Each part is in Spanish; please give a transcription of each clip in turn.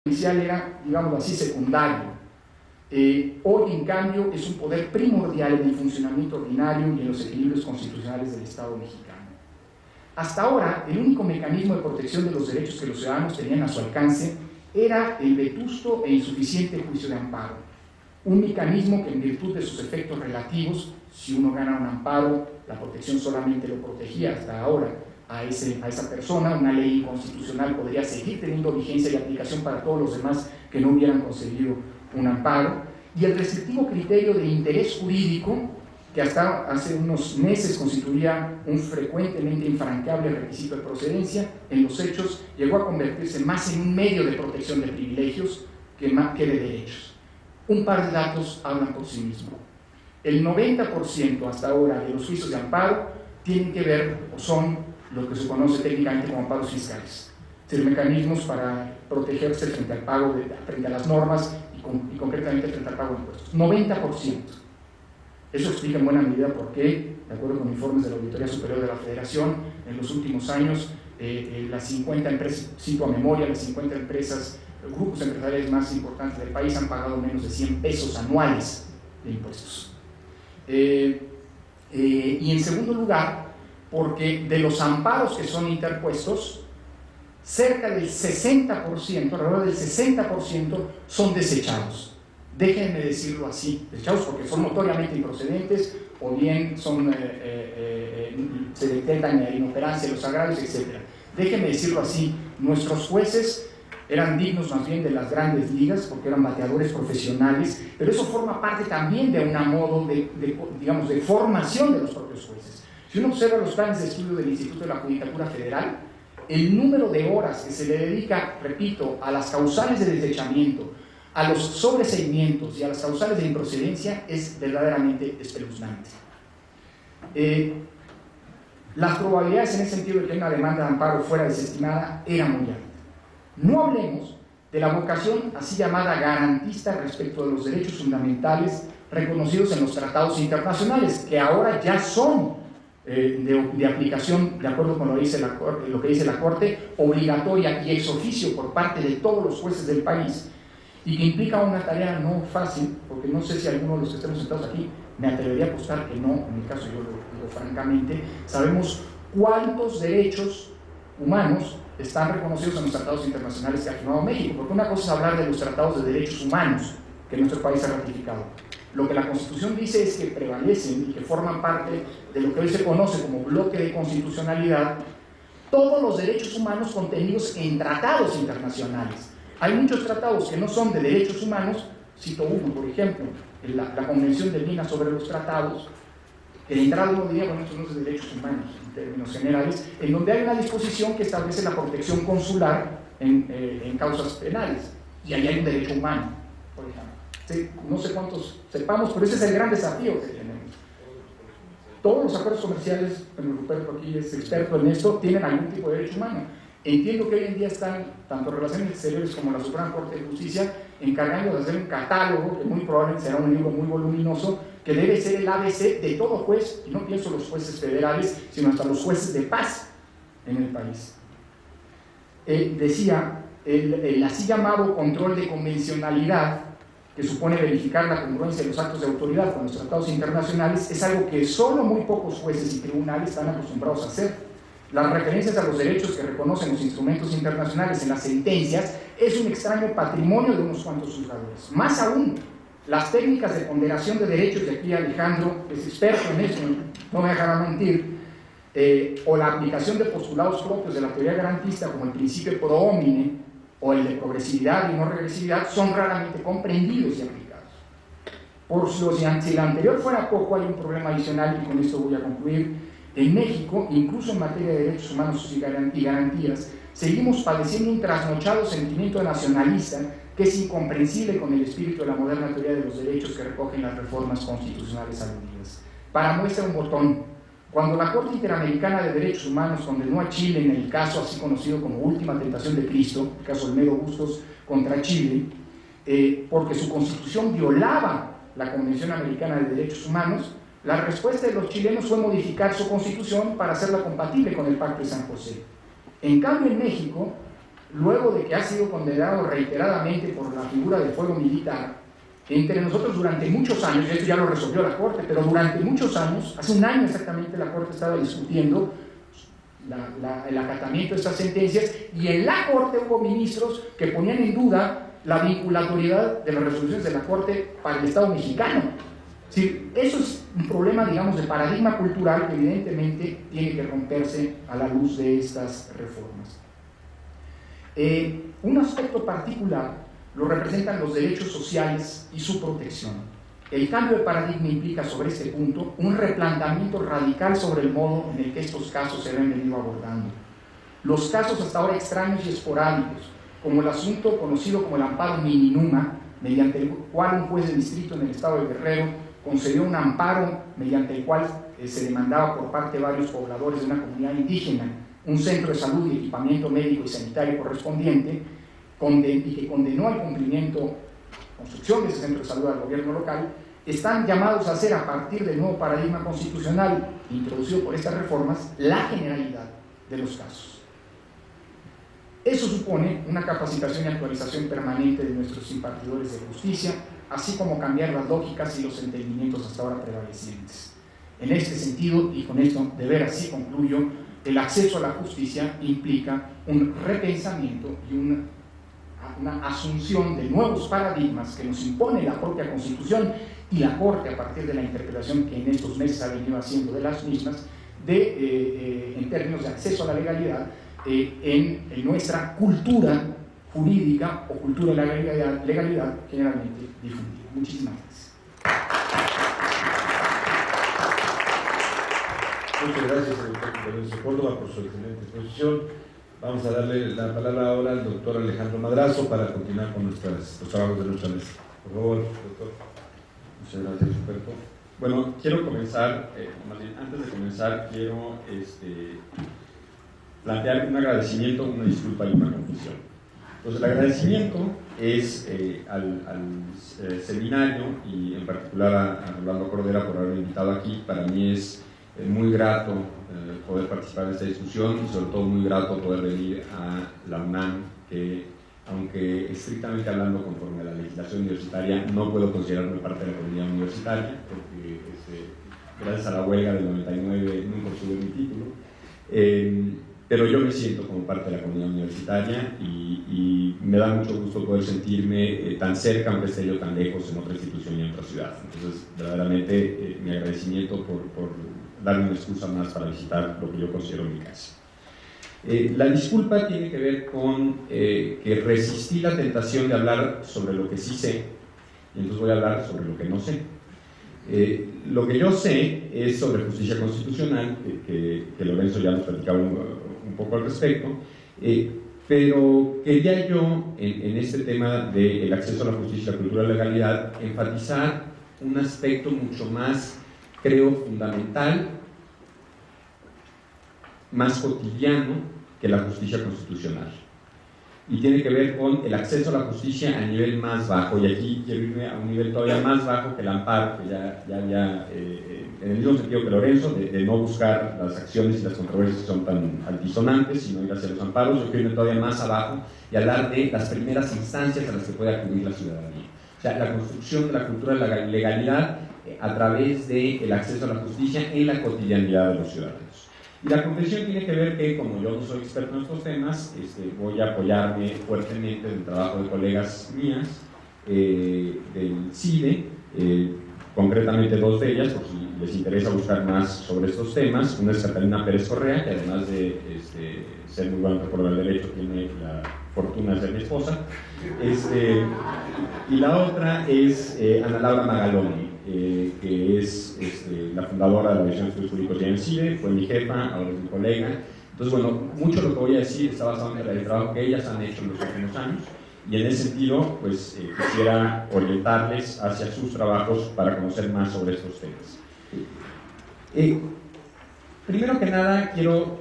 judicial era, digamos así, secundario. Hoy, en cambio, es un poder primordial en el funcionamiento ordinario y en los equilibrios constitucionales del Estado mexicano. Hasta ahora, el único mecanismo de protección de los derechos que los ciudadanos tenían a su alcance era el vetusto e insuficiente juicio de amparo, un mecanismo que, en virtud de sus efectos relativos, si uno gana un amparo, la protección solamente lo protegía hasta ahora a esa persona. Una ley inconstitucional podría seguir teniendo vigencia y aplicación para todos los demás que no hubieran conseguido un amparo, y el restrictivo criterio de interés jurídico, que hasta hace unos meses constituía un frecuentemente infranqueable requisito de procedencia, en los hechos llegó a convertirse más en un medio de protección de privilegios que de derechos. Un par de datos hablan por sí mismo. El 90% hasta ahora de los juicios de amparo tienen que ver o son lo que se conoce técnicamente como amparos fiscales, es decir, mecanismos para protegerse frente al pago, frente a las normas y concretamente frente al pago de impuestos. 90%. Eso explica en buena medida por qué, de acuerdo con informes de la Auditoría Superior de la Federación, en los últimos años las 50 empresas, cito a memoria, las 50 empresas, los grupos empresariales más importantes del país han pagado menos de 100 pesos anuales de impuestos. Y en segundo lugar, porque de los amparos que son interpuestos, cerca del 60%, alrededor del 60% son desechados. Déjenme decirlo así, desechados porque son notoriamente improcedentes o bien se detectan la inoperancia de los agravios, etc. Déjenme decirlo así, nuestros jueces eran dignos más bien de las grandes ligas porque eran bateadores profesionales, pero eso forma parte también de un modo de formación de los propios jueces. Si uno observa los planes de estudio del Instituto de la Judicatura Federal, el número de horas que se le dedica, repito, a las causales de desechamiento, a los sobreseimientos y a las causales de improcedencia es verdaderamente espeluznante. Las probabilidades en ese sentido de que una demanda de amparo fuera desestimada era muy alta. No hablemos de la vocación así llamada garantista respecto de los derechos fundamentales reconocidos en los tratados internacionales, que ahora ya son de aplicación, de acuerdo con lo que dice la Corte, obligatoria y ex oficio por parte de todos los jueces del país, y que implica una tarea no fácil, porque no sé si alguno de los que estemos sentados aquí, me atrevería a apostar que no, en mi caso yo lo digo francamente, sabemos cuántos derechos humanos están reconocidos en los tratados internacionales que ha firmado México, porque una cosa es hablar de los tratados de derechos humanos que nuestro país ha ratificado. Lo que la Constitución dice es que prevalecen y que forman parte de lo que hoy se conoce como bloque de constitucionalidad todos los derechos humanos contenidos en tratados internacionales. Hay muchos tratados que no son de derechos humanos, cito uno, por ejemplo, la Convención de Viena sobre los Tratados, que de entrada uno diría, bueno, esto no es de derechos humanos en términos generales, en donde hay una disposición que establece la protección consular en causas penales, y ahí hay un derecho humano, por ejemplo. No sé cuántos sepamos, pero ese es el gran desafío que tenemos. Todos los acuerdos comerciales, bueno, Ruperto aquí es experto en esto, tienen algún tipo de derecho humano. Entiendo que hoy en día están tanto Relaciones Exteriores como la Suprema Corte de Justicia encargando de hacer un catálogo que muy probablemente será un libro muy voluminoso, que debe ser el ABC de todo juez, y no pienso los jueces federales, sino hasta los jueces de paz en el país. Decía, el así llamado control de convencionalidad, que supone verificar la congruencia de los actos de autoridad con los tratados internacionales, es algo que solo muy pocos jueces y tribunales están acostumbrados a hacer. Las referencias a los derechos que reconocen los instrumentos internacionales en las sentencias es un extraño patrimonio de unos cuantos juzgadores. Más aún, las técnicas de ponderación de derechos, y aquí Alejandro es experto en eso, no me dejará mentir, o la aplicación de postulados propios de la teoría garantista como el principio pro homine o el de progresividad y no regresividad son raramente comprendidos y aplicados. Por si la anterior fuera poco, hay un problema adicional y con esto voy a concluir. En México, incluso en materia de derechos humanos y garantías, seguimos padeciendo un trasnochado sentimiento nacionalista que es incomprensible con el espíritu de la moderna teoría de los derechos que recogen las reformas constitucionales aludidas. Para muestra un botón, cuando la Corte Interamericana de Derechos Humanos condenó a Chile en el caso así conocido como Última Tentación de Cristo, el caso Olmedo Bustos contra Chile, porque su constitución violaba la Convención Americana de Derechos Humanos, la respuesta de los chilenos fue modificar su constitución para hacerla compatible con el Pacto de San José. En cambio, en México, luego de que ha sido condenado reiteradamente por la figura del fuego militar, entre nosotros durante muchos años, y esto ya lo resolvió la Corte, pero durante muchos años, hace un año exactamente, la Corte estaba discutiendo el acatamiento de estas sentencias, y en la Corte hubo ministros que ponían en duda la vinculatoriedad de las resoluciones de la Corte para el Estado mexicano. Es decir, eso es un problema, digamos, de paradigma cultural que evidentemente tiene que romperse a la luz de estas reformas. Un aspecto particular lo representan los derechos sociales y su protección. El cambio de paradigma implica sobre este punto un replanteamiento radical sobre el modo en el que estos casos se han venido abordando. Los casos hasta ahora extraños y esporádicos, como el asunto conocido como el amparo Mininuma, mediante el cual un juez de distrito en el estado de Guerrero concedió un amparo mediante el cual se demandaba por parte de varios pobladores de una comunidad indígena un centro de salud y equipamiento médico y sanitario correspondiente, y que condenó al cumplimiento, construcción de ese centro de salud al gobierno local, están llamados a hacer, a partir del nuevo paradigma constitucional introducido por estas reformas, la generalidad de los casos. Eso supone una capacitación y actualización permanente de nuestros impartidores de justicia, así como cambiar las lógicas y los entendimientos hasta ahora prevalecientes. En este sentido, y con esto de veras sí concluyo, el acceso a la justicia implica un repensamiento y una asunción de nuevos paradigmas que nos impone la propia Constitución y la Corte a partir de la interpretación que en estos meses ha venido haciendo de las mismas, en términos de acceso a la legalidad en nuestra cultura jurídica o cultura de la legalidad generalmente difundida. Muchísimas gracias. Muchas gracias al doctor Lorenzo Córdoba por su excelente exposición. Vamos a darle la palabra ahora al doctor Alejandro Madrazo para continuar con los trabajos de nuestra mesa. Por favor, doctor. Muchas gracias, Humberto. Bueno, quiero comenzar, más bien, antes de comenzar, quiero plantear un agradecimiento, una disculpa y una confesión. Entonces, el agradecimiento es al seminario y en particular a Rolando Cordera por haberme invitado aquí. Para mí es muy grato poder participar en esta discusión y sobre todo muy grato poder venir a la UNAM, que aunque estrictamente hablando conforme a la legislación universitaria no puedo considerarme parte de la comunidad universitaria porque gracias a la huelga del 99 nunca obtuve mi título, pero yo me siento como parte de la comunidad universitaria y me da mucho gusto poder sentirme tan cerca, aunque esté yo tan lejos en otra institución y en otra ciudad. Entonces, verdaderamente mi agradecimiento por darme una excusa más para visitar lo que yo considero mi casa. La disculpa tiene que ver con que resistí la tentación de hablar sobre lo que sí sé, y entonces voy a hablar sobre lo que no sé. Lo que yo sé es sobre justicia constitucional, que Lorenzo ya nos platicaba un poco al respecto, pero quería yo, en este tema del acceso a la justicia, la cultura de la legalidad, enfatizar un aspecto mucho más, creo, fundamental, más cotidiano que la justicia constitucional. Y tiene que ver con el acceso a la justicia a nivel más bajo, y aquí quiero irme a un nivel todavía más bajo que el amparo, que ya en el mismo sentido que Lorenzo, de no buscar las acciones y las controversias que son tan altisonantes, sino ir hacia los amparos. Yo quiero irme todavía más abajo y hablar de las primeras instancias a las que puede acudir la ciudadanía. O sea, la construcción de la cultura de la legalidad a través del acceso a la justicia en la cotidianidad de los ciudadanos. Y la confesión tiene que ver que, como yo no soy experto en estos temas, voy a apoyarme fuertemente del trabajo de colegas mías del CIDE, concretamente dos de ellas, por si les interesa buscar más sobre estos temas. Una es Catalina Pérez Correa, que además de ser muy buena por el derecho, tiene la fortuna de ser mi esposa. Y la otra es Ana Laura Magaloni, que es la fundadora de la División de Estudios Jurídicos de CIDE, fue mi jefa, ahora es mi colega. Entonces, bueno, mucho de lo que voy a decir está basado en el trabajo que ellas han hecho en los últimos años, y en ese sentido, pues quisiera orientarles hacia sus trabajos para conocer más sobre estos temas. Primero que nada, quiero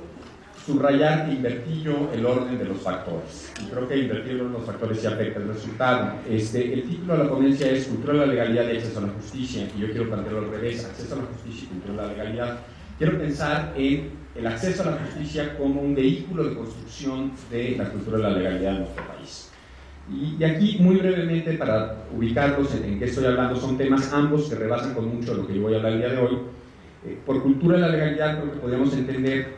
subrayar que invertí yo el orden de los factores, y creo que invertir el orden de los factores sí afecta el resultado. El título de la ponencia es Cultura de la Legalidad y Acceso a la Justicia, y yo quiero plantearlo al revés: Acceso a la Justicia y Cultura de la Legalidad. quiero pensar en el acceso a la justicia como un vehículo de construcción de la cultura de la legalidad en nuestro país. Y aquí, muy brevemente, para ubicarlos en qué estoy hablando, son temas ambos que rebasan con mucho lo que yo voy a hablar el día de hoy. Por cultura de la legalidad creo que podríamos entender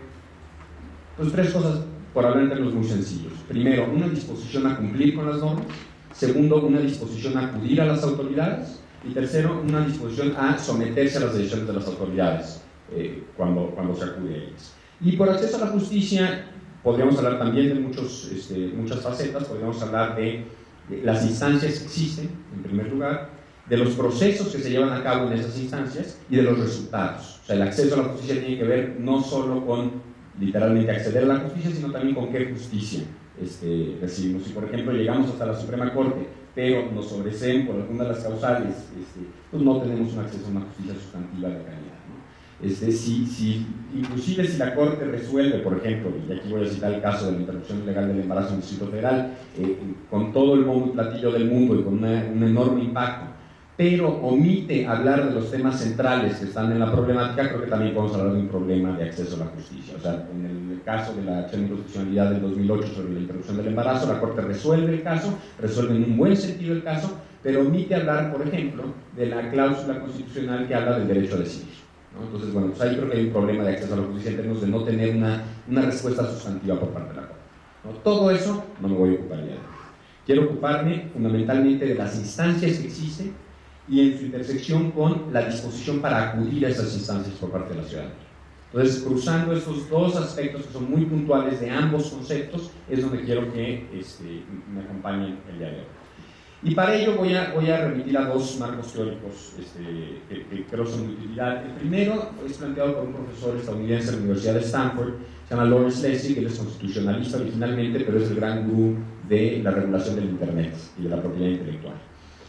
pues, tres cosas, por hablar en términos muy sencillos. Primero, una disposición a cumplir con las normas. Segundo, una disposición a acudir a las autoridades. Y tercero, una disposición a someterse a las decisiones de las autoridades cuando se acude a ellas. Y por acceso a la justicia, podríamos hablar también de muchas facetas. Podríamos hablar de las instancias que existen, en primer lugar, de los procesos que se llevan a cabo en esas instancias y de los resultados. O sea, el acceso a la justicia tiene que ver no solo con literalmente acceder a la justicia, sino también con qué justicia recibimos. Si, por ejemplo, llegamos hasta la Suprema Corte, pero nos sobreseen por alguna de las causales, pues no tenemos un acceso a una justicia sustantiva de calidad, ¿no? Inclusive si la Corte resuelve, por ejemplo, y aquí voy a citar el caso de la interrupción ilegal del embarazo en el Distrito Federal, con todo el bombo y platillo del mundo y con un enorme impacto, pero omite hablar de los temas centrales que están en la problemática, creo que también podemos hablar de un problema de acceso a la justicia. O sea, en el caso de la acción de inconstitucionalidad del 2008 sobre la interrupción del embarazo, la Corte resuelve el caso, resuelve en un buen sentido el caso, pero omite hablar, por ejemplo, de la cláusula constitucional que habla del derecho a decidir, ¿no? Entonces, bueno, pues ahí creo que hay un problema de acceso a la justicia en términos de no tener una respuesta sustantiva por parte de la Corte, ¿no? Todo eso no me voy a ocupar ya. Quiero ocuparme fundamentalmente de las instancias que existen y en su intersección con la disposición para acudir a esas instancias por parte de la ciudadanía. Entonces, cruzando estos dos aspectos que son muy puntuales de ambos conceptos, es donde quiero que me acompañen el día de hoy. Y para ello voy a remitir a dos marcos teóricos que creo son de utilidad. El primero es planteado por un profesor estadounidense de la Universidad de Stanford, se llama Lawrence Lessig, él es constitucionalista originalmente, pero es el gran gurú de la regulación del Internet y de la propiedad intelectual.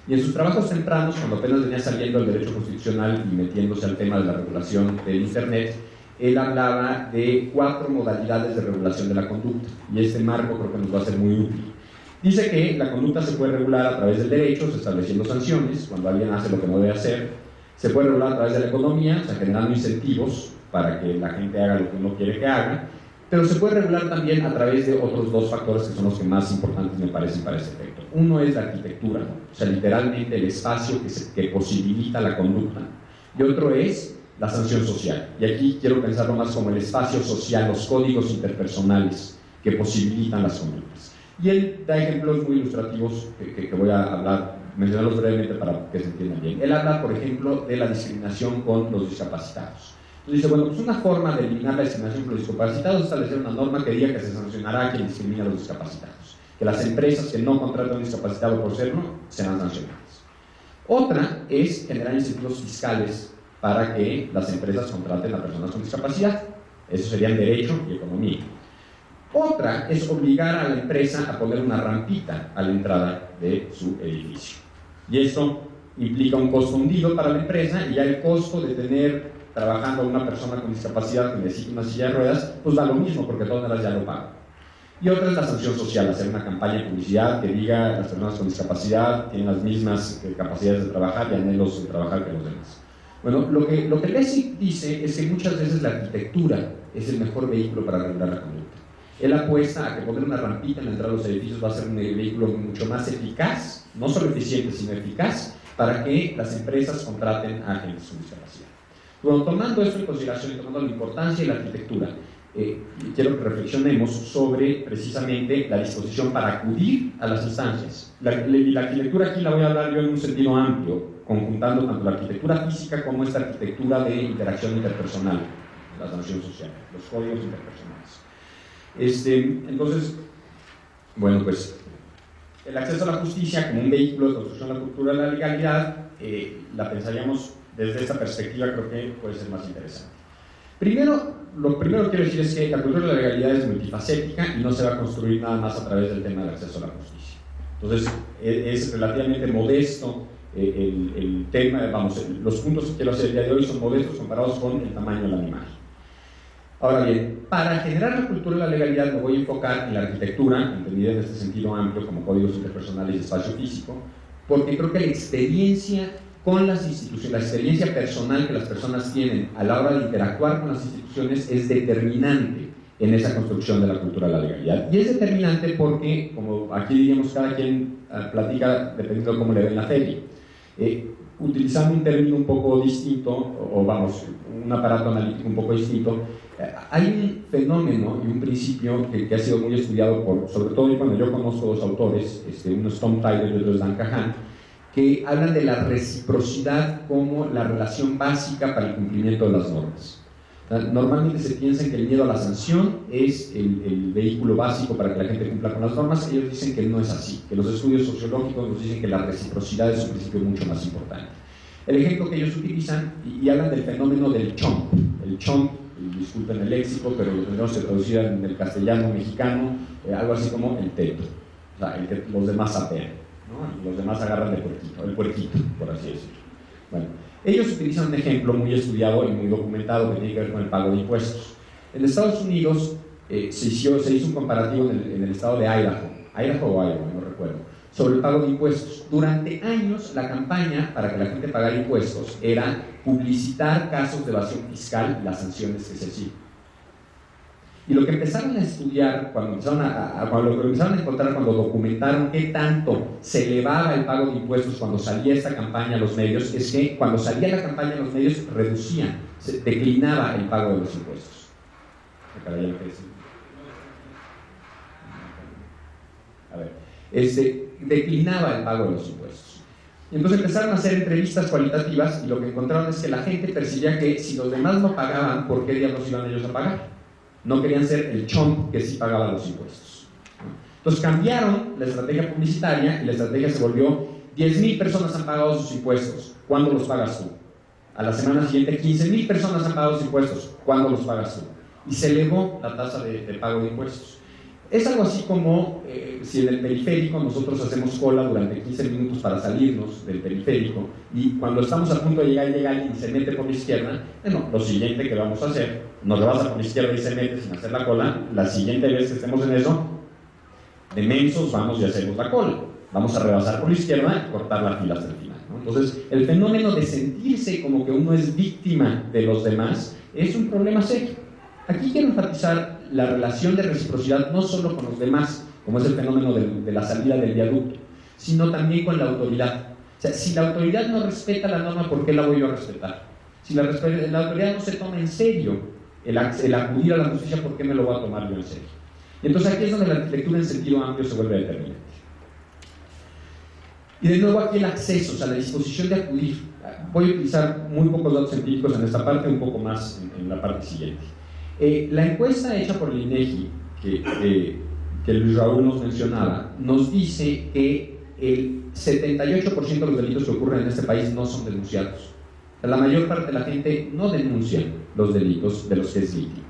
Y en sus trabajos tempranos, cuando apenas venía saliendo el derecho constitucional y metiéndose al tema de la regulación del Internet, él hablaba de 4 modalidades de regulación de la conducta, y este marco creo que nos va a ser muy útil. Dice que la conducta se puede regular a través del derecho, estableciendo sanciones cuando alguien hace lo que no debe hacer. Se puede regular a través de la economía, o sea, generando incentivos para que la gente haga lo que uno quiere que haga. Pero se puede regular también a través de otros dos factores que son los que más importantes me parecen para este efecto. Uno es la arquitectura, o sea, literalmente el espacio que posibilita la conducta. Y otro es la sanción social. Y aquí quiero pensarlo más como el espacio social, los códigos interpersonales que posibilitan las conductas. Y él da ejemplos muy ilustrativos que voy a mencionarlos brevemente para que se entiendan bien. Él habla, por ejemplo, de la discriminación con los discapacitados. Entonces dice, bueno, pues una forma de eliminar la discriminación con los discapacitados es establecer una norma que diga que se sancionará a quien discrimina a los discapacitados. Que las empresas que no contratan a un discapacitado por serlo serán sancionadas. Otra es generar incentivos fiscales para que las empresas contraten a personas con discapacidad. Eso serían derecho y economía. Otra es obligar a la empresa a poner una rampita a la entrada de su edificio. Y esto implica un costo hundido para la empresa, y ya el costo de tener trabajando a una persona con discapacidad que necesita una silla de ruedas, pues da lo mismo, porque todas las ya lo pagan. Y otra es la sanción social, hacer una campaña de publicidad que diga las personas con discapacidad tienen las mismas capacidades de trabajar y anhelos de trabajar que los demás. Bueno, lo que Lessig dice es que muchas veces la arquitectura es el mejor vehículo para regular la conducta. Él apuesta a que poner una rampita en la entrada de los edificios va a ser un vehículo mucho más eficaz, no solo eficiente, sino eficaz, para que las empresas contraten a gente con discapacidad. Bueno, tomando esto en consideración y tomando la importancia de la arquitectura, quiero que reflexionemos sobre precisamente la disposición para acudir a las instancias. La arquitectura aquí la voy a hablar yo en un sentido amplio, conjuntando tanto la arquitectura física como esta arquitectura de interacción interpersonal, la sanción social, los códigos interpersonales. Entonces, bueno, pues el acceso a la justicia como un vehículo de construcción de la cultura de la legalidad, la pensaríamos desde esta perspectiva, creo que puede ser más interesante. Lo primero que quiero decir es que la cultura de la legalidad es multifacética y no se va a construir nada más a través del tema del acceso a la justicia. Entonces, es relativamente modesto el tema, los puntos que quiero hacer el día de hoy son modestos comparados con el tamaño del animal. Ahora bien, para generar la cultura de la legalidad me voy a enfocar en la arquitectura, entendida en este sentido amplio como códigos interpersonales y espacio físico, porque creo que la experiencia con las instituciones. La experiencia personal que las personas tienen a la hora de interactuar con las instituciones es determinante en esa construcción de la cultura de la legalidad. Y es determinante porque, como aquí diríamos, cada quien platica dependiendo de cómo le ven la feria. Utilizando un término un poco distinto, o vamos, un aparato analítico un poco distinto, hay un fenómeno y un principio que ha sido muy estudiado sobre todo cuando yo conozco dos autores, uno es Tom Tyler y otro es Dan Kahan, que hablan de la reciprocidad como la relación básica para el cumplimiento de las normas. Normalmente se piensa que el miedo a la sanción es el vehículo básico para que la gente cumpla con las normas. Ellos dicen que no es así, que los estudios sociológicos nos dicen que la reciprocidad es un principio mucho más importante. El ejemplo que ellos utilizan, y hablan del fenómeno del chomp. El chomp, disculpen el léxico, pero lo tendremos que traducir en el castellano mexicano, algo así como el teto, o sea, el que los demás sapean, ¿no? Los demás agarran el puerquito, por así decirlo. Bueno, ellos utilizan un ejemplo muy estudiado y muy documentado que tiene que ver con el pago de impuestos. En Estados Unidos se hizo un comparativo en el estado de Idaho o Iowa, no recuerdo, sobre el pago de impuestos. Durante años la campaña para que la gente pagara impuestos era publicitar casos de evasión fiscal y las sanciones que se hacían. Y lo que empezaron a estudiar, lo que empezaron a encontrar cuando documentaron qué tanto se elevaba el pago de impuestos cuando salía esta campaña a los medios, es que cuando salía la campaña a los medios declinaba el pago de los impuestos. Declinaba el pago de los impuestos. Y entonces empezaron a hacer entrevistas cualitativas y lo que encontraron es que la gente percibía que si los demás no pagaban, ¿por qué diablos iban ellos a pagar? No querían ser el chomp que sí pagaba los impuestos. Entonces cambiaron la estrategia publicitaria y la estrategia se volvió: 10,000 personas han pagado sus impuestos, ¿cuándo los pagas tú? A la semana siguiente, 15,000 personas han pagado sus impuestos, ¿cuándo los pagas tú? Y se elevó la tasa de pago de impuestos. Es algo así como si en el periférico nosotros hacemos cola durante 15 minutos para salirnos del periférico y cuando estamos a punto de llegar y se mete por la izquierda, bueno, lo siguiente que vamos a hacer, nos rebasa por la izquierda y se mete sin hacer la cola, la siguiente vez que estemos en eso, de mensos vamos y hacemos la cola. Vamos a rebasar por la izquierda y cortar la fila hasta el final, ¿no? Entonces, el fenómeno de sentirse como que uno es víctima de los demás es un problema serio. Aquí quiero enfatizar la relación de reciprocidad no solo con los demás, como es el fenómeno de la salida del viaducto, sino también con la autoridad. O sea, si la autoridad no respeta la norma, ¿por qué la voy yo a respetar? Si la autoridad no se toma en serio el acudir a la justicia, ¿por qué me lo voy a tomar yo en serio? Y entonces aquí es donde la arquitectura en sentido amplio se vuelve determinante. Y de nuevo aquí el acceso, o sea, la disposición de acudir. Voy a utilizar muy pocos datos empíricos en esta parte, un poco más en la parte siguiente. La encuesta hecha por el INEGI, que Luis Raúl nos mencionaba, nos dice que el 78% de los delitos que ocurren en este país no son denunciados. La mayor parte de la gente no denuncia los delitos de los que es víctima.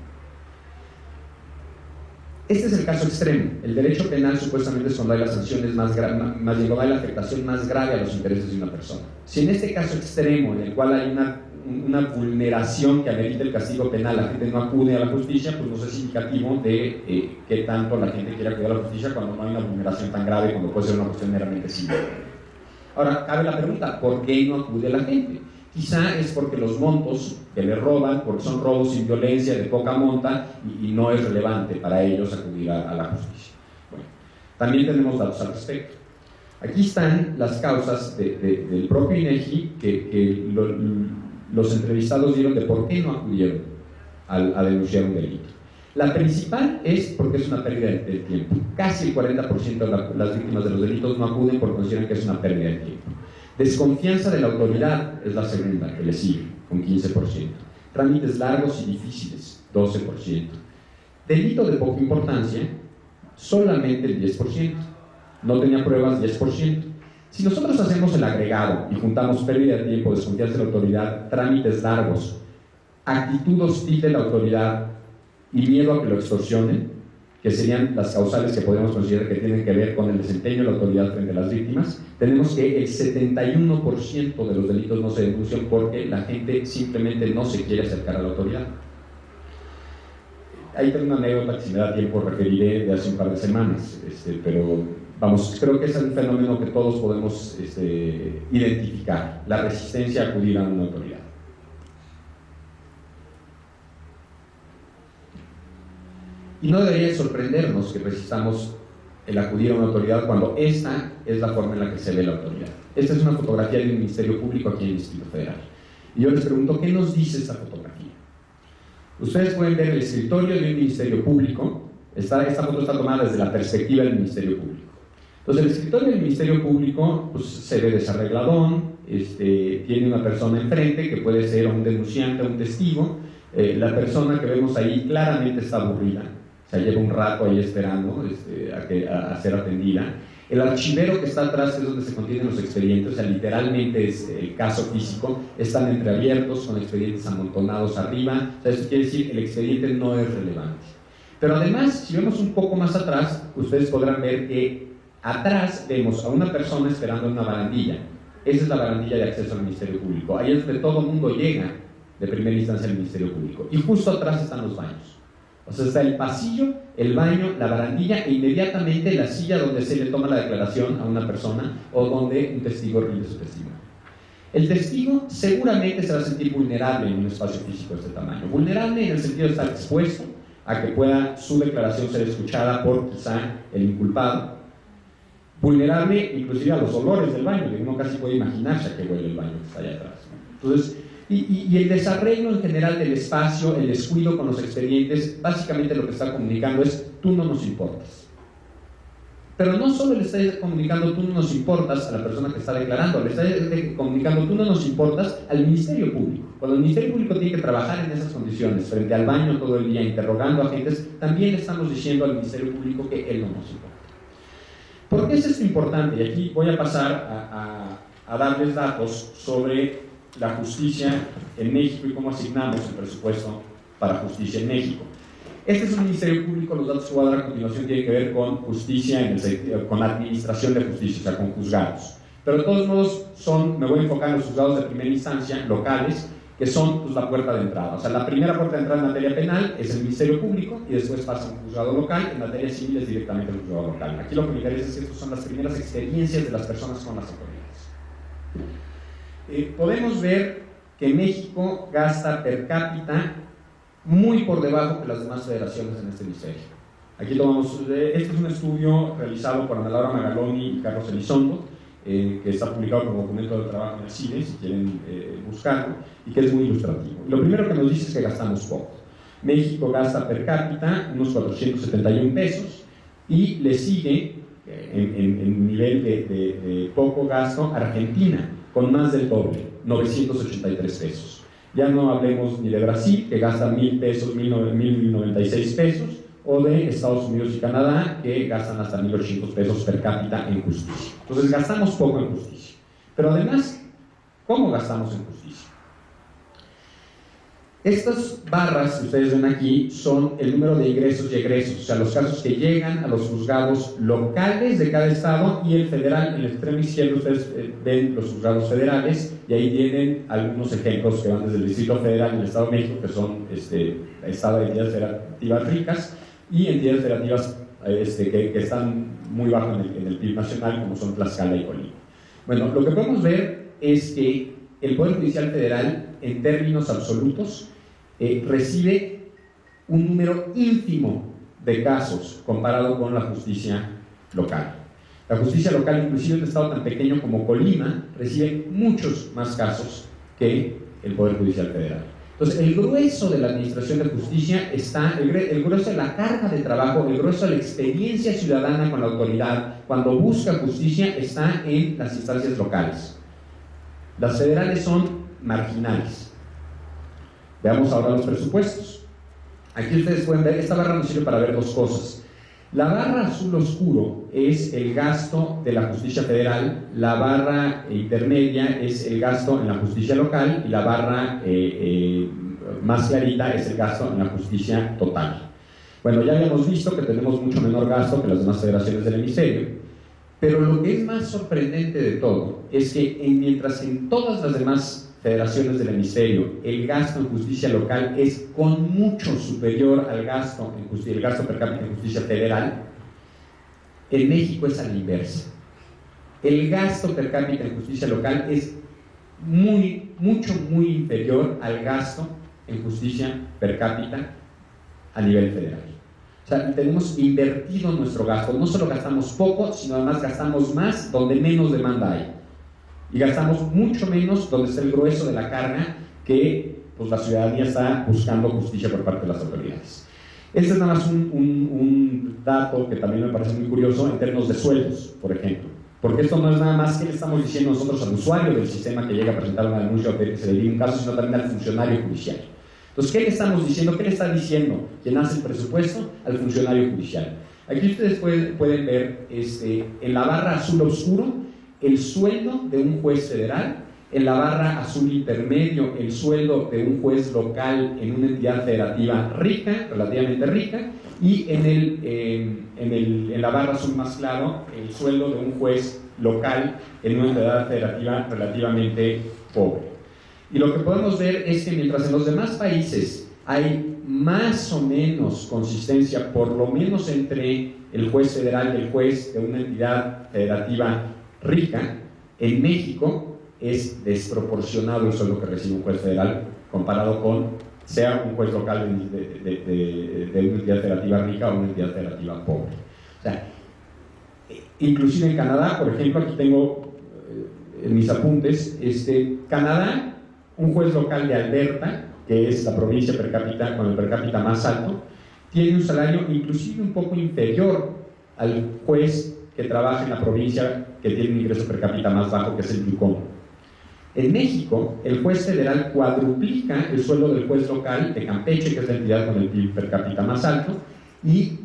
Este es el caso extremo. El derecho penal supuestamente es cuando hay las sanciones más graves, más bien cuando hay la afectación más grave a los intereses de una persona. Si en este caso extremo, en el cual hay una vulneración que amerita el castigo penal, la gente no acude a la justicia, pues no es indicativo de qué tanto la gente quiere acudir a la justicia cuando no hay una vulneración tan grave, cuando puede ser una cuestión meramente civil. Ahora, cabe la pregunta, ¿por qué no acude la gente? Quizá es porque los montos que le roban, porque son robos sin violencia, de poca monta, y no es relevante para ellos acudir a la justicia. Bueno, también tenemos datos al respecto. Aquí están las causas del propio INEGI que los entrevistados dieron de por qué no acudieron a denunciar un delito. La principal es porque es una pérdida de tiempo. Casi el 40% de las víctimas de los delitos no acuden porque consideran que es una pérdida de tiempo. Desconfianza de la autoridad es la segunda, que le sigue, con 15%. Trámites largos y difíciles, 12%. Delito de poca importancia, solamente el 10%. No tenía pruebas, 10%. Si nosotros hacemos el agregado y juntamos pérdida de tiempo, desconfianza de la autoridad, trámites largos, actitud hostil de la autoridad y miedo a que lo extorsionen, que serían las causales que podemos considerar que tienen que ver con el desempeño de la autoridad frente a las víctimas, tenemos que el 71% de los delitos no se denuncian porque la gente simplemente no se quiere acercar a la autoridad. Ahí tengo una anécdota que si me da tiempo referiré de hace un par de semanas, pero vamos, creo que es un fenómeno que todos podemos identificar, la resistencia a acudir a una autoridad. Y no debería sorprendernos que resistamos el acudir a una autoridad cuando esta es la forma en la que se ve la autoridad. Esta es una fotografía del Ministerio Público aquí en el Distrito Federal. Y yo les pregunto, ¿qué nos dice esta fotografía? Ustedes pueden ver el escritorio de un Ministerio Público. Esta foto está tomada desde la perspectiva del Ministerio Público. Entonces, el escritorio del Ministerio Público pues, se ve desarregladón, tiene una persona enfrente que puede ser un denunciante o un testigo. La persona que vemos ahí claramente está aburrida. O sea, lleva un rato ahí esperando a ser atendida. El archivero que está atrás, que es donde se contienen los expedientes, o sea, literalmente es el caso físico, están entreabiertos, con expedientes amontonados arriba. O sea, eso quiere decir que el expediente no es relevante. Pero además, si vemos un poco más atrás, ustedes podrán ver que atrás vemos a una persona esperando en una barandilla. Esa es la barandilla de acceso al Ministerio Público. Ahí es donde todo el mundo llega de primera instancia al Ministerio Público. Y justo atrás están los baños. O sea, está el pasillo, el baño, la barandilla e inmediatamente la silla donde se le toma la declaración a una persona o donde un testigo rinde su testimonio. El testigo seguramente se va a sentir vulnerable en un espacio físico de este tamaño. Vulnerable en el sentido de estar expuesto a que pueda su declaración ser escuchada por quizá el inculpado. Vulnerable inclusive a los olores del baño, que uno casi puede imaginarse a qué huele el baño que está allá atrás. Entonces, y el desarreglo en general del espacio, el descuido con los expedientes, básicamente lo que está comunicando es: tú no nos importas. Pero no solo le está comunicando tú no nos importas a la persona que está declarando, le está comunicando tú no nos importas al Ministerio Público. Cuando el Ministerio Público tiene que trabajar en esas condiciones, frente al baño todo el día, interrogando a agentes, también le estamos diciendo al Ministerio Público que él no nos importa. ¿Por qué es esto importante? Y aquí voy a pasar a darles datos sobre la justicia en México y cómo asignamos el presupuesto para justicia en México. Este es un Ministerio Público, los datos que voy a dar a continuación tienen que ver con justicia, con administración de justicia, o sea, con juzgados. Pero de todos modos, me voy a enfocar en los juzgados de primera instancia, locales, que son pues, la puerta de entrada. O sea, la primera puerta de entrada en materia penal es el Ministerio Público y después pasa a un juzgado local, en materia civil es directamente el juzgado local. Aquí lo que me interesa es que estas son las primeras experiencias de las personas con las autoridades. Podemos ver que México gasta per cápita muy por debajo de las demás federaciones en este ministerio. Aquí tomamos, este es un estudio realizado por Ana Laura Magaloni y Carlos Elizondo, que está publicado como documento de trabajo en el CIDE, si quieren buscarlo, y que es muy ilustrativo. Lo primero que nos dice es que gastamos poco. México gasta per cápita unos 471 pesos y le sigue en nivel de poco gasto Argentina, con más del doble, 983 pesos. Ya no hablemos ni de Brasil, que gasta 1,000 pesos, 1,096 pesos, o de Estados Unidos y Canadá, que gastan hasta 1,800 pesos per cápita en justicia. Entonces gastamos poco en justicia. Pero además, ¿cómo gastamos en justicia? Estas barras que ustedes ven aquí son el número de ingresos y egresos, o sea, los casos que llegan a los juzgados locales de cada estado y el federal. En el extremo izquierdo ustedes ven los juzgados federales y ahí tienen algunos ejemplos que van desde el Distrito Federal y el Estado de México, que son estado de entidades federativas ricas y entidades federativas que están muy bajo en el PIB nacional, como son Tlaxcala y Colima. Bueno, lo que podemos ver es que el Poder Judicial Federal, en términos absolutos, recibe un número ínfimo de casos comparado con la justicia local. La justicia local, inclusive en un estado tan pequeño como Colima, recibe muchos más casos que el Poder Judicial Federal. Entonces, el grueso de la administración de justicia está, el grueso de la carga de trabajo, el grueso de la experiencia ciudadana con la autoridad, cuando busca justicia, está en las instancias locales. Las federales son marginales. Veamos ahora los presupuestos. Aquí ustedes pueden ver, esta barra nos sirve para ver dos cosas. La barra azul oscuro es el gasto de la justicia federal, la barra intermedia es el gasto en la justicia local y la barra más clarita es el gasto en la justicia total. Bueno, ya habíamos visto que tenemos mucho menor gasto que las demás federaciones del hemisferio, pero lo que es más sorprendente de todo es que mientras en todas las demás federaciones del hemisferio el gasto en justicia local es con mucho superior al gasto en justicia, el gasto per cápita en justicia federal, En México es a la inversa. El gasto per cápita en justicia local es muy inferior al gasto en justicia per cápita a nivel federal. O sea, tenemos invertido nuestro gasto. No solo gastamos poco, sino además gastamos más donde menos demanda hay. Y gastamos mucho menos donde está el grueso de la carga que pues, la ciudadanía está buscando justicia por parte de las autoridades. Este es nada más un dato que también me parece muy curioso en términos de sueldos, por ejemplo. Porque esto no es nada más que le estamos diciendo nosotros al usuario del sistema que llega a presentar una denuncia o que se le diga un caso, sino también al funcionario judicial. Entonces, ¿qué le estamos diciendo? ¿Qué le está diciendo quien hace el presupuesto al funcionario judicial? Aquí ustedes pueden ver en la barra azul oscuro el sueldo de un juez federal, en la barra azul intermedio el sueldo de un juez local en una entidad federativa rica, relativamente rica, y en la barra azul más claro el sueldo de un juez local en una entidad federativa relativamente pobre. Y lo que podemos ver es que mientras en los demás países hay más o menos consistencia, por lo menos entre el juez federal y el juez de una entidad federativa rica, en México es desproporcionado el sueldo que recibe un juez federal comparado con sea un juez local de una entidad federativa rica o una entidad federativa pobre. O sea, inclusive en Canadá, por ejemplo, aquí tengo en mis apuntes, Canadá, un juez local de Alberta, que es la provincia per cápita con el per cápita más alto, tiene un salario inclusive un poco inferior al juez que trabaja en la provincia que tiene un ingreso per cápita más bajo, que es el Yukon. En México, el juez federal cuadruplica el sueldo del juez local de Campeche, que es la entidad con el PIB per cápita más alto, y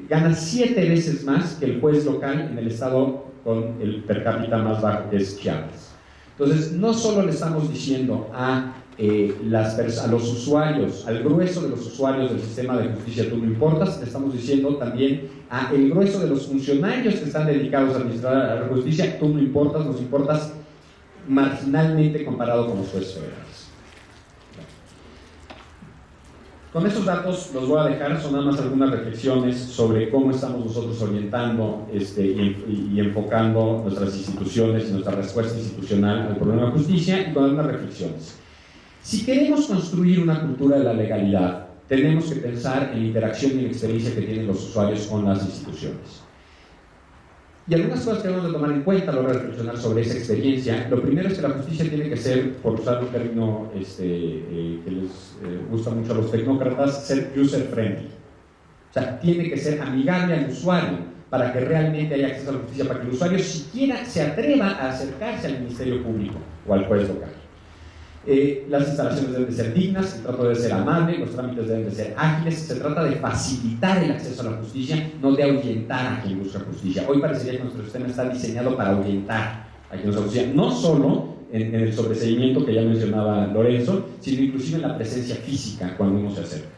gana 7 veces más que el juez local en el estado con el per cápita más bajo, que es Chiapas. Entonces, no solo le estamos diciendo a los usuarios, al grueso de los usuarios del sistema de justicia, tú no importas, le estamos diciendo también a el grueso de los funcionarios que están dedicados a administrar a la justicia, tú no importas, nos importas marginalmente comparado con los jueces federales. Con estos datos los voy a dejar, son nada más algunas reflexiones sobre cómo estamos nosotros orientando y enfocando nuestras instituciones y nuestra respuesta institucional al problema de justicia, y con algunas reflexiones. Si queremos construir una cultura de la legalidad, tenemos que pensar en la interacción y la experiencia que tienen los usuarios con las instituciones. Y algunas cosas que debemos de tomar en cuenta a la hora de reflexionar sobre esa experiencia. Lo primero es que la justicia tiene que ser, por usar un término que les gusta mucho a los tecnócratas, ser user-friendly. O sea, tiene que ser amigable al usuario para que realmente haya acceso a la justicia, para que el usuario siquiera se atreva a acercarse al Ministerio Público o al juez local. Las instalaciones deben de ser dignas, el trato debe ser amable, los trámites deben de ser ágiles, se trata de facilitar el acceso a la justicia, no de ahuyentar a quien busca justicia. Hoy parecería que nuestro sistema está diseñado para ahuyentar a quien busca justicia, no solo en el sobreseimiento que ya mencionaba Lorenzo, sino inclusive en la presencia física cuando uno se acerca.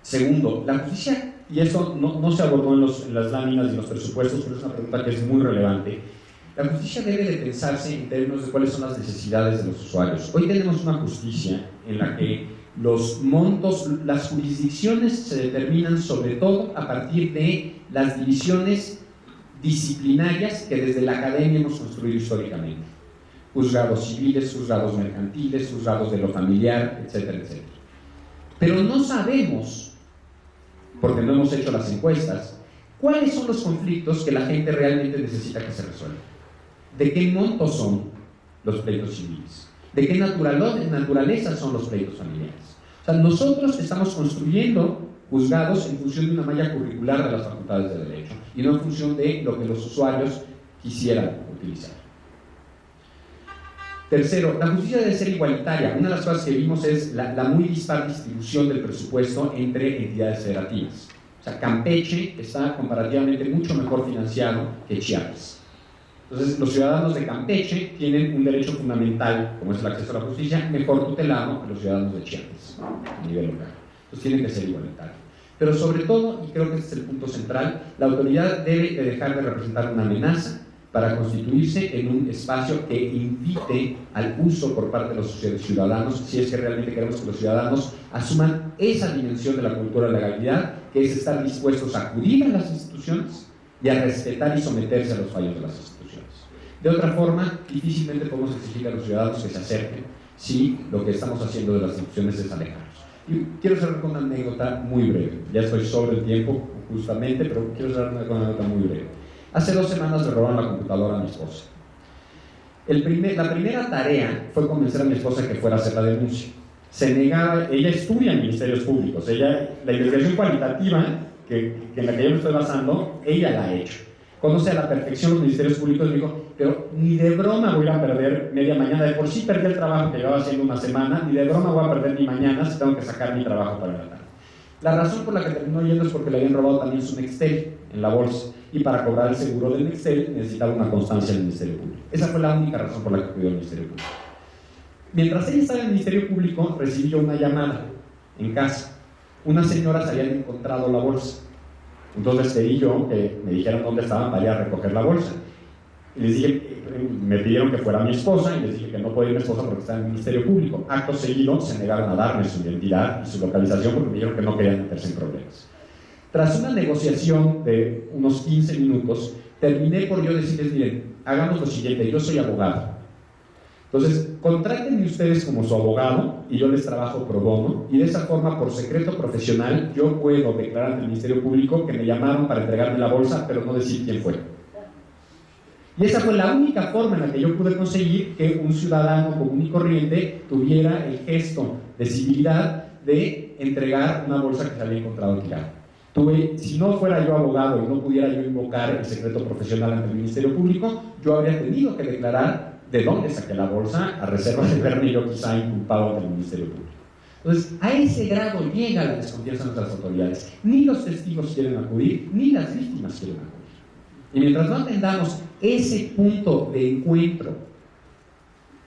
Segundo, la justicia, y eso no se abordó en las láminas y los presupuestos, pero es una pregunta que es muy relevante. La justicia debe de pensarse en términos de cuáles son las necesidades de los usuarios. Hoy tenemos una justicia en la que los montos, las jurisdicciones se determinan sobre todo a partir de las divisiones disciplinarias que desde la academia hemos construido históricamente. Juzgados civiles, juzgados mercantiles, juzgados de lo familiar, etcétera, etcétera. Pero no sabemos, porque no hemos hecho las encuestas, cuáles son los conflictos que la gente realmente necesita que se resuelvan. ¿De qué monto son los pleitos civiles? ¿De qué naturaleza son los pleitos familiares? O sea, nosotros estamos construyendo juzgados en función de una malla curricular de las facultades de Derecho y no en función de lo que los usuarios quisieran utilizar. Tercero, la justicia debe ser igualitaria. Una de las cosas que vimos es la muy dispar distribución del presupuesto entre entidades federativas. O sea, Campeche está comparativamente mucho mejor financiado que Chiapas. Entonces, los ciudadanos de Campeche tienen un derecho fundamental, como es el acceso a la justicia, mejor tutelado que los ciudadanos de Chiapas, a nivel local. Entonces, tienen que ser igualitarios. Pero sobre todo, y creo que este es el punto central, la autoridad debe de dejar de representar una amenaza para constituirse en un espacio que invite al uso por parte de los ciudadanos, si es que realmente queremos que los ciudadanos asuman esa dimensión de la cultura de la legalidad que es estar dispuestos a acudir a las instituciones y a respetar y someterse a los fallos de las instituciones. De otra forma, difícilmente podemos exigir a los ciudadanos que se acerquen si lo que estamos haciendo de las instituciones es alejarnos. Y quiero cerrar con una anécdota muy breve. Ya estoy sobre el tiempo, justamente, pero quiero cerrar con una anécdota muy breve. Hace 2 semanas le robaron la computadora a mi esposa. La primera tarea fue convencer a mi esposa que fuera a hacer la denuncia. Se negaba, ella estudia en ministerios públicos, la investigación cualitativa en la que yo me estoy basando, ella la ha hecho. Conoce a la perfección los ministerios públicos y me dijo, pero ni de broma voy a ir a perder media mañana, de por sí perdí el trabajo que llevaba haciendo una semana, ni de broma voy a perder mi mañana si tengo que sacar mi trabajo para la tarde. La razón por la que terminó yendo es porque le habían robado también su Nextel en la bolsa, y para cobrar el seguro del Nextel necesitaba una constancia del Ministerio Público. Esa fue la única razón por la que acudió al Ministerio Público. Mientras ella estaba en el Ministerio Público, recibí yo una llamada en casa. Unas señoras habían encontrado la bolsa. Entonces pedí yo que me dijeran dónde estaban para ir a recoger la bolsa. Y les dije, me pidieron que fuera mi esposa y les dije que no podía ir mi esposa porque estaba en el Ministerio Público. Acto seguido se negaron a darme su identidad y su localización porque me dijeron que no querían meterse en problemas. Tras una negociación de unos 15 minutos, terminé por yo decirles, miren, hagamos lo siguiente, yo soy abogado. Entonces, contrátenme ustedes como su abogado y yo les trabajo pro bono, y de esa forma, por secreto profesional, yo puedo declarar ante el Ministerio Público que me llamaron para entregarme la bolsa, pero no decir quién fue. Y esa fue la única forma en la que yo pude conseguir que un ciudadano común y corriente tuviera el gesto de civilidad de entregar una bolsa que se había encontrado tirada. Si no fuera yo abogado y no pudiera yo invocar el secreto profesional ante el Ministerio Público, yo habría tenido que declarar de dónde saqué la bolsa, a reserva de verme yo quizá inculpado ante el Ministerio Público. Entonces, a ese grado llega la desconfianza de nuestras autoridades. Ni los testigos quieren acudir, ni las víctimas quieren acudir. Y mientras no atendamos ese punto de encuentro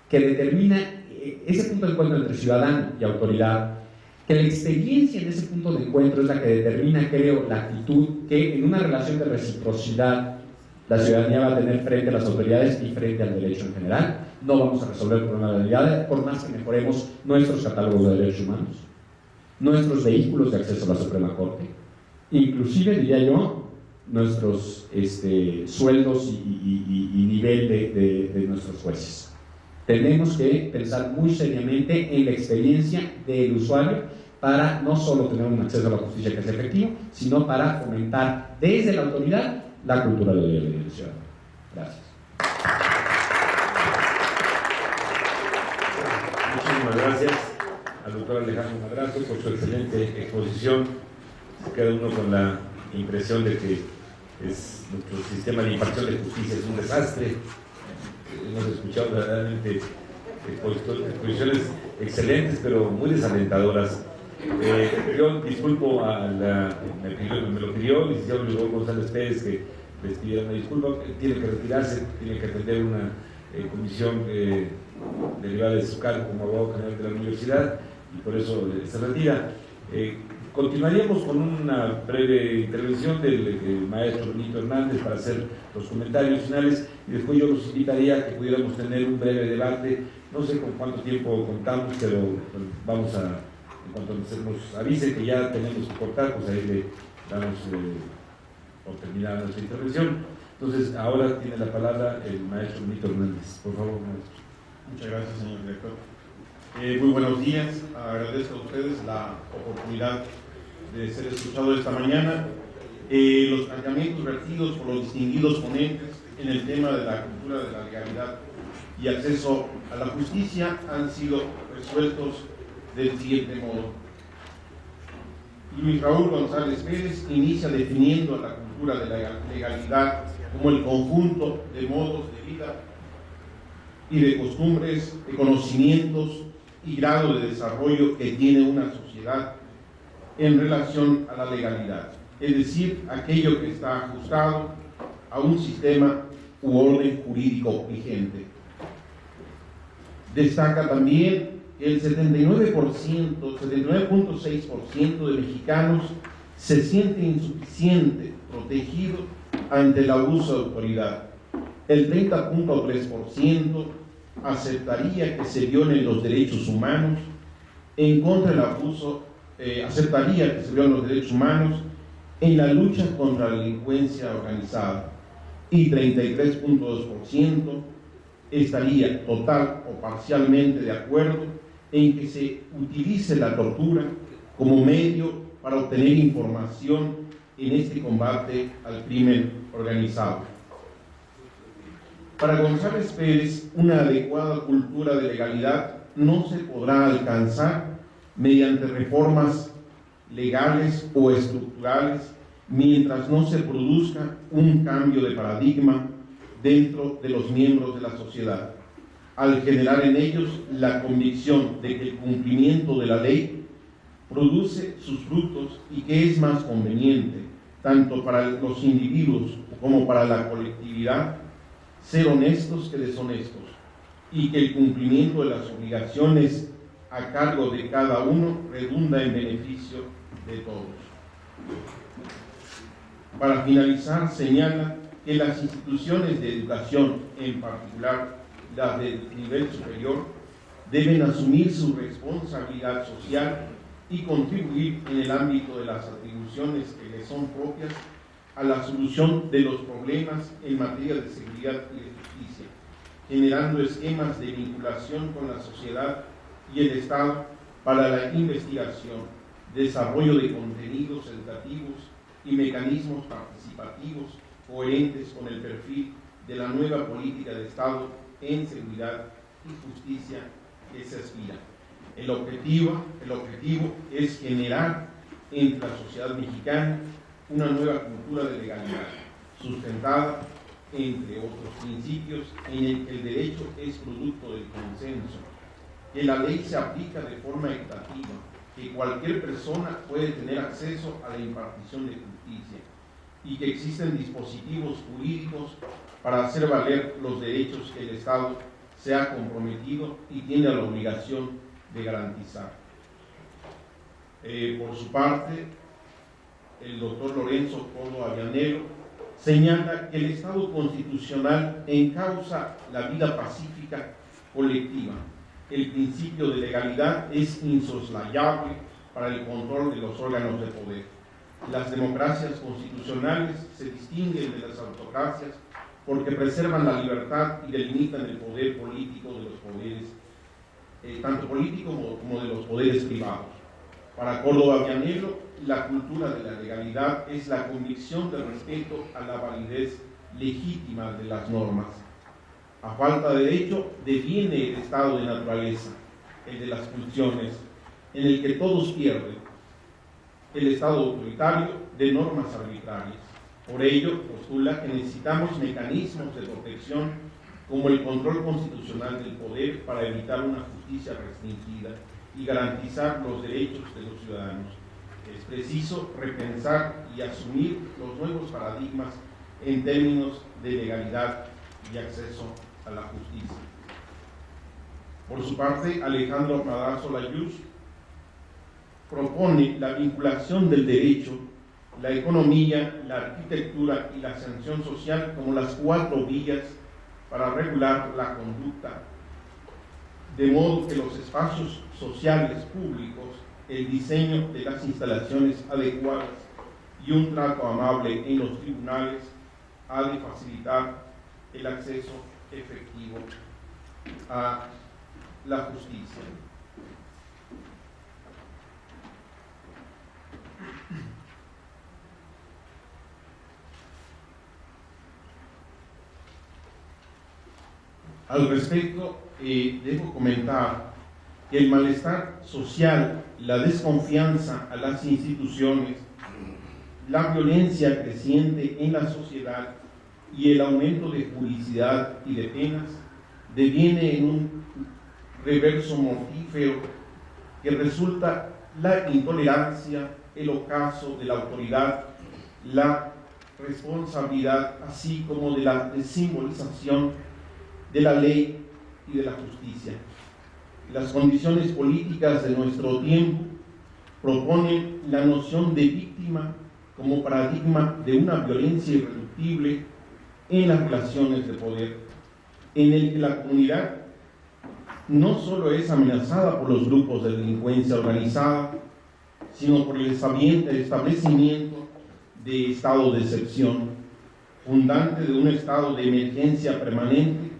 que determina, ese punto de encuentro entre ciudadano y autoridad, que la experiencia en ese punto de encuentro es la que determina, creo, la actitud que en una relación de reciprocidad la ciudadanía va a tener frente a las autoridades y frente al derecho en general. No vamos a resolver el problema de la legalidad por más que mejoremos nuestros catálogos de derechos humanos, nuestros vehículos de acceso a la Suprema Corte, inclusive, diría yo, nuestros sueldos y nivel de nuestros jueces. Tenemos que pensar muy seriamente en la experiencia del usuario para no solo tener un acceso a la justicia que es efectivo, sino para fomentar desde la autoridad la cultura de la ciudadanía. Gracias. Muchísimas gracias al doctor Alejandro Madrazo por su excelente exposición. Queda uno con la impresión de que nuestro sistema de impartición de justicia es un desastre. Hemos escuchado verdaderamente exposiciones excelentes, pero muy desalentadoras. Yo disculpo me lo pidió el licenciado Luis González Pérez que les pidiera una disculpa. Tiene que retirarse, tiene que atender una comisión derivada de su cargo como abogado general de la universidad y por eso se retira. Continuaríamos con una breve intervención del maestro Benito Hernández para hacer los comentarios finales y después yo los invitaría a que pudiéramos tener un breve debate. No sé con cuánto tiempo contamos, pero vamos a, en cuanto nos avise que ya tenemos que cortar, pues ahí le damos por terminar nuestra intervención. Entonces, ahora tiene la palabra el maestro Benito Hernández. Por favor, maestro. Muchas gracias, señor director. Muy buenos días. Agradezco a ustedes la oportunidad de ser escuchado esta mañana. Los planteamientos vertidos por los distinguidos ponentes en el tema de la cultura de la legalidad y acceso a la justicia han sido resueltos del siguiente modo. Luis Raúl González Pérez inicia definiendo a la cultura de la legalidad como el conjunto de modos de vida y de costumbres, de conocimientos y grado de desarrollo que tiene una sociedad en relación a la legalidad, es decir, aquello que está ajustado a un sistema u orden jurídico vigente. Destaca también que el 79.6% de mexicanos se siente insuficiente, protegido ante el abuso de autoridad. El 30.3% aceptaría que se violen los derechos humanos en contra del abuso, aceptaría que se violen los derechos humanos en la lucha contra la delincuencia organizada y 33.2% estaría total o parcialmente de acuerdo en que se utilice la tortura como medio para obtener información en este combate al crimen organizado. Para González Pérez, una adecuada cultura de legalidad no se podrá alcanzar mediante reformas legales o estructurales mientras no se produzca un cambio de paradigma dentro de los miembros de la sociedad, al generar en ellos la convicción de que el cumplimiento de la ley produce sus frutos y que es más conveniente, tanto para los individuos como para la colectividad, ser honestos que deshonestos, y que el cumplimiento de las obligaciones a cargo de cada uno redunda en beneficio de todos. Para finalizar, señala que las instituciones de educación, en particular las de nivel superior, deben asumir su responsabilidad social y contribuir en el ámbito de las atribuciones que les son propias a la solución de los problemas en materia de seguridad y de justicia, generando esquemas de vinculación con la sociedad y el Estado para la investigación, desarrollo de contenidos educativos y mecanismos participativos coherentes con el perfil de la nueva política de Estado en seguridad y justicia que se aspira. El objetivo es generar entre la sociedad mexicana una nueva cultura de legalidad, sustentada, entre otros principios, en el que el derecho es producto del consenso, que la ley se aplica de forma equitativa, que cualquier persona puede tener acceso a la impartición de justicia y que existen dispositivos jurídicos para hacer valer los derechos que el Estado se ha comprometido y tiene la obligación de garantizar. Por su parte, el doctor Lorenzo Córdoba Vianello señala que el Estado constitucional encausa la vida pacífica colectiva. El principio de legalidad es insoslayable para el control de los órganos de poder. Las democracias constitucionales se distinguen de las autocracias porque preservan la libertad y delimitan el poder político de los poderes, tanto político como de los poderes privados. Para Córdoba Vianello, la cultura de la legalidad es la convicción del respeto a la validez legítima de las normas. A falta de ello, deviene el estado de naturaleza, el de las pulsiones, en el que todos pierden, el estado autoritario de normas arbitrarias. Por ello, postula que necesitamos mecanismos de protección como el control constitucional del poder para evitar una justicia restringida y garantizar los derechos de los ciudadanos. Es preciso repensar y asumir los nuevos paradigmas en términos de legalidad y acceso a la justicia. Por su parte, Alejandro Madrazo Layuz propone la vinculación del derecho, la economía, la arquitectura y la sanción social como las 4 vías para regular la conducta, de modo que los espacios sociales públicos, el diseño de las instalaciones adecuadas y un trato amable en los tribunales ha de facilitar el acceso efectivo a la justicia. Al respecto, debo comentar que el malestar social, la desconfianza a las instituciones, la violencia creciente en la sociedad y el aumento de publicidad y de penas deviene en un reverso mortífero que resulta la intolerancia, el ocaso de la autoridad, la responsabilidad, así como de la simbolización de la ley y de la justicia. Las condiciones políticas de nuestro tiempo proponen la noción de víctima como paradigma de una violencia irreductible en las relaciones de poder, en el que la comunidad no solo es amenazada por los grupos de delincuencia organizada, sino por el establecimiento de estado de excepción, fundante de un estado de emergencia permanente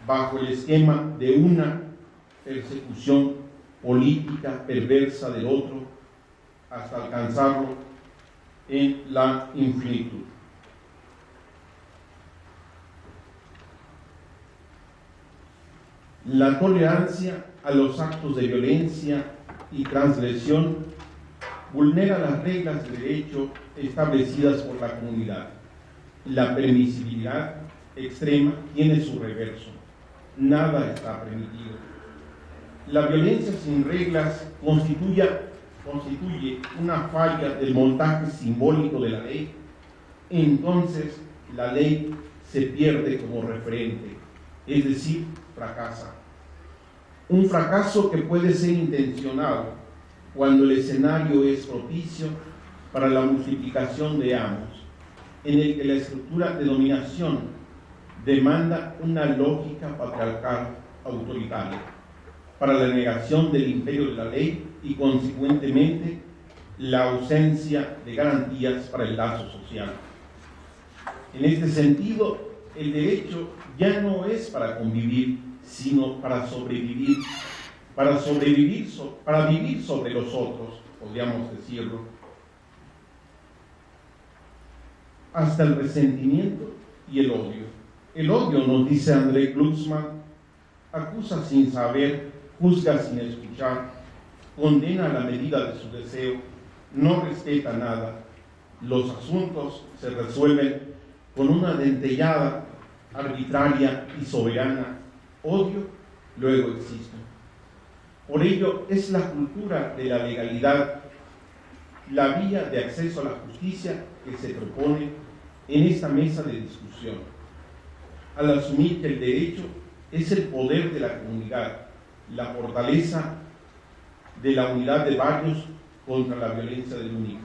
bajo el esquema de una persecución política perversa del otro hasta alcanzarlo en la infinitud. La tolerancia a los actos de violencia y transgresión vulnera las reglas de derecho establecidas por la comunidad. La permisibilidad extrema tiene su reverso. Nada está permitido. La violencia sin reglas constituye una falla del montaje simbólico de la ley. Entonces la ley se pierde como referente, es decir, fracasa. Un fracaso que puede ser intencionado cuando el escenario es propicio para la multiplicación de amos, en el que la estructura de dominación demanda una lógica patriarcal autoritaria para la negación del imperio de la ley y consecuentemente la ausencia de garantías para el lazo social. En este sentido, el derecho ya no es para convivir, sino para sobrevivir, para vivir sobre los otros, podríamos decirlo, hasta el resentimiento y el odio. El odio, nos dice André Glucksmann, acusa sin saber, juzga sin escuchar, condena a la medida de su deseo, no respeta nada. Los asuntos se resuelven con una dentellada arbitraria y soberana. Odio, luego existe. Por ello es la cultura de la legalidad la vía de acceso a la justicia que se propone en esta mesa de discusión, al asumir que el derecho es el poder de la comunidad, la fortaleza de la unidad de varios contra la violencia del único.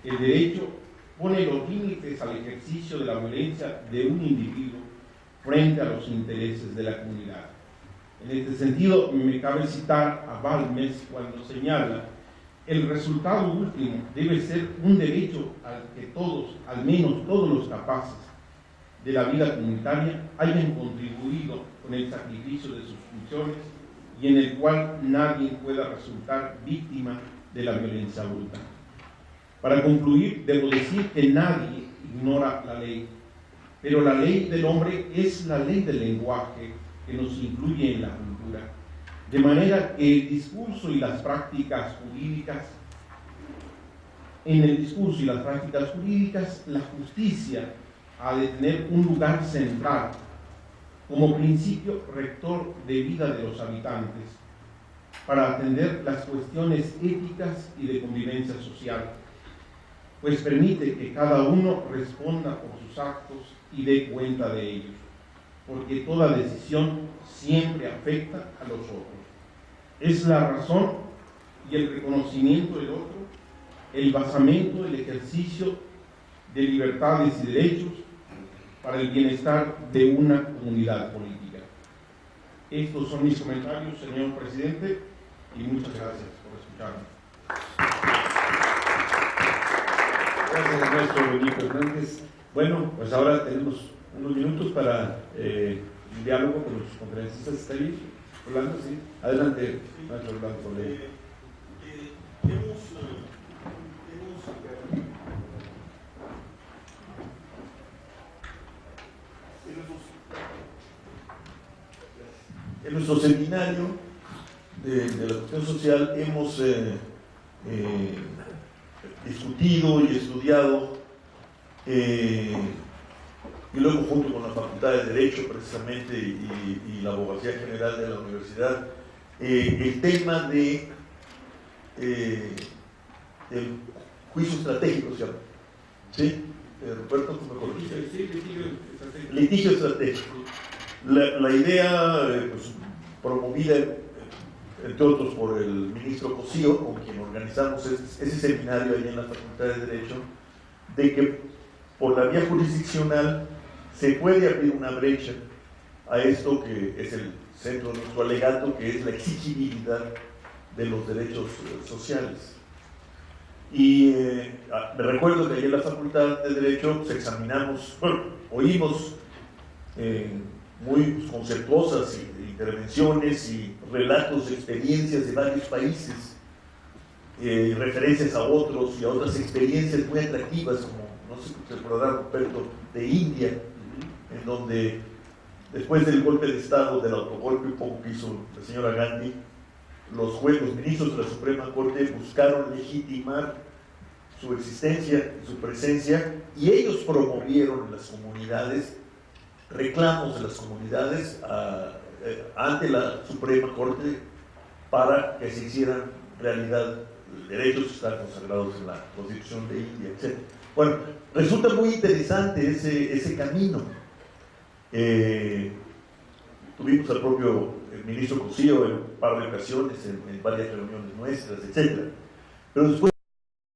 El derecho pone los límites al ejercicio de la violencia de un individuo frente a los intereses de la comunidad. En este sentido, me cabe citar a Balmes cuando señala: el resultado último debe ser un derecho al que todos, al menos todos los capaces de la vida comunitaria, hayan contribuido con el sacrificio de sus funciones y en el cual nadie pueda resultar víctima de la violencia bruta. Para concluir, debo decir que nadie ignora la ley, pero la ley del hombre es la ley del lenguaje que nos incluye en la cultura, de manera que el discurso y las prácticas jurídicas, la justicia ha de tener un lugar central como principio rector de vida de los habitantes para atender las cuestiones éticas y de convivencia social, pues permite que cada uno responda por sus actos y dé cuenta de ellos, porque toda decisión siempre afecta a los otros. Es la razón y el reconocimiento del otro, el basamento del ejercicio de libertades y derechos para el bienestar de una comunidad política. Estos son mis comentarios, señor presidente, y muchas gracias por escucharme. Gracias, maestro Benito Hernández. Bueno, pues ahora tenemos unos minutos para un diálogo con los conferencistas. ¿Está bien? Rolando, sí. Adelante, maestro Rolando Poley. En nuestro seminario de la cuestión social hemos discutido y estudiado, y luego junto con la Facultad de Derecho precisamente y la Abogacía General de la Universidad, el tema de el juicio estratégico, ¿cierto? ¿Sí? Roberto, ¿tú me corriges? Sí, litigio estratégico. Litigio estratégico. La idea pues, promovida, entre otros, por el ministro Cosío, con quien organizamos ese seminario allá en la Facultad de Derecho, de que por la vía jurisdiccional se puede abrir una brecha a esto que es el centro de nuestro alegato, que es la exigibilidad de los derechos sociales. Y me recuerdo que allí en la Facultad de Derecho pues, examinamos, bueno, oímos muy conceptuosas intervenciones y relatos de experiencias de varios países, referencias a otros y a otras experiencias muy atractivas, como, no sé si se recordará, Ruperto, de India, en donde después del golpe de Estado, del autogolpe un poco que hizo la señora Gandhi, los ministros de la Suprema Corte buscaron legitimar su existencia y su presencia, y ellos promovieron en las comunidades reclamos de las comunidades ante la Suprema Corte para que se hicieran realidad derechos que están consagrados en la Constitución de India, etc. Bueno, resulta muy interesante ese camino. Tuvimos al propio ministro Cosío en un par de ocasiones, en varias reuniones nuestras, etc. Pero después